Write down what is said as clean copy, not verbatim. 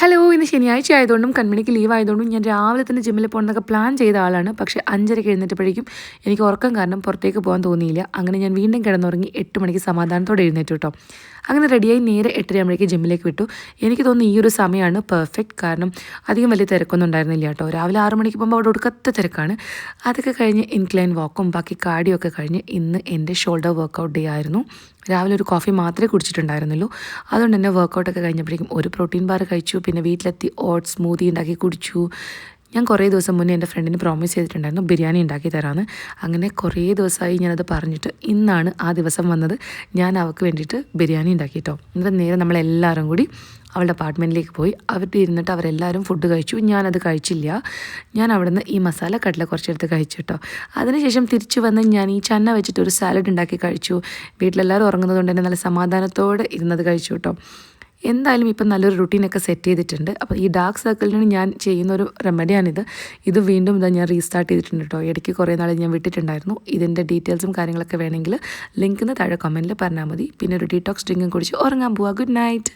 Hello, ഇന്ന് ശനിയാഴ്ച ആയതുകൊണ്ടും കൺമണിക്ക് ലീവ് ആയതുകൊണ്ടും ഞാൻ രാവിലെ തന്നെ ജിമ്മിൽ പോകണമെന്നൊക്കെ പ്ലാൻ ചെയ്ത ആളാണ്. പക്ഷേ 5:30 എഴുന്നേറ്റപ്പോഴേക്കും എനിക്ക് ഉറക്കം കാരണം പുറത്തേക്ക് പോകാൻ തോന്നിയില്ല. അങ്ങനെ ഞാൻ വീണ്ടും കിടന്നുറങ്ങി 8 മണിക്ക് സമാധാനത്തോടെ എഴുന്നേറ്റു കേട്ടോ. അങ്ങനെ റെഡിയായി നേരെ 8:30 ആകുമ്പോഴേക്ക് ജിമ്മിലേക്ക് വിട്ടു. എനിക്ക് തോന്നുന്നു ഈ ഒരു സമയമാണ് പെർഫെക്റ്റ്. കാരണം അധികം വലിയ തിരക്കൊന്നും ഉണ്ടായിരുന്നില്ല കേട്ടോ. രാവിലെ 6 മണിക്ക് പോകുമ്പോൾ അവിടെ ഒടുക്കത്തെ തിരക്കാണ്. അതൊക്കെ കഴിഞ്ഞ് ഇൻക്ലൈൻ വാക്കും ബാക്കി കാർഡിയോ ഒക്കെ കഴിഞ്ഞ് ഇന്ന് എൻ്റെ ഷോൾഡർ വർക്കൗട്ട് ഡേ ആയിരുന്നു. രാവിലെ ഒരു കോഫി മാത്രമേ കുടിച്ചിട്ടുണ്ടായിരുന്നുള്ളൂ. അതുകൊണ്ട് തന്നെ വർക്കൗട്ടൊക്കെ കഴിഞ്ഞപ്പോഴേക്കും ഒരു പ്രോട്ടീൻ ബാർ കഴിച്ചു. പിന്നെ വീട്ടിലെത്തി ഓട്സ് സ്മൂത്തി ഉണ്ടാക്കി കുടിച്ചു. ഞാൻ കുറേ ദിവസം മുന്നേ എൻ്റെ ഫ്രണ്ടിന് പ്രോമിസ് ചെയ്തിട്ടുണ്ടായിരുന്നു ബിരിയാണി ഉണ്ടാക്കി തരാമെന്ന്. അങ്ങനെ കുറേ ദിവസമായി ഞാനത് പറഞ്ഞിട്ട് ഇന്നാണ് ആ ദിവസം വന്നത്. ഞാൻ അവൾക്ക് വേണ്ടിയിട്ട് ബിരിയാണി ഉണ്ടാക്കി കേട്ടോ. എന്നിട്ട് നേരെ നമ്മളെല്ലാവരും കൂടി അവളുടെ അപ്പാർട്ട്മെൻറ്റിലേക്ക് പോയി. അവിടെ ഇരുന്നിട്ട് അവരെല്ലാവരും ഫുഡ് കഴിച്ചു. ഞാനത് കഴിച്ചില്ല. ഞാൻ അവിടെ നിന്ന് ഈ മസാല കട്ട്ല കുറച്ചെടുത്ത് കഴിച്ചു കേട്ടോ. അതിനുശേഷം തിരിച്ചു വന്ന് ഞാൻ ഈ ചന്ന വെച്ചിട്ട് ഒരു സാലഡ് ഉണ്ടാക്കി കഴിച്ചു. വീട്ടിലെല്ലാവരും ഉറങ്ങുന്നത് കൊണ്ട് തന്നെ നല്ല സമാധാനത്തോടെ ഇരുന്നത് കഴിച്ചു കേട്ടോ. എന്തായാലും ഇപ്പം നല്ലൊരു റുട്ടീനൊക്കെ സെറ്റ് ചെയ്തിട്ടുണ്ട്. അപ്പോൾ ഈ ഡാർക്ക് സർക്കിളിന് ഞാൻ ചെയ്യുന്നൊരു റെമഡിയാണിത്. ഇത് വീണ്ടും ഇതാ ഞാൻ റീസ്റ്റാർട്ട് ചെയ്തിട്ടുണ്ട് കേട്ടോ. ഇടയ്ക്ക് കുറേ നാൾ ഞാൻ വിട്ടിട്ടുണ്ടായിരുന്നു. ഇതിൻ്റെ ഡീറ്റെയിൽസും കാര്യങ്ങളൊക്കെ വേണമെങ്കിൽ ലിങ്കിന് താഴെ കമൻറ്റിൽ പറഞ്ഞാൽ മതി. പിന്നെ ഒരു ഡീറ്റോക്സ് ഡ്രിങ്കും കുടിച്ച് ഉറങ്ങാൻ പോവാം. Good night.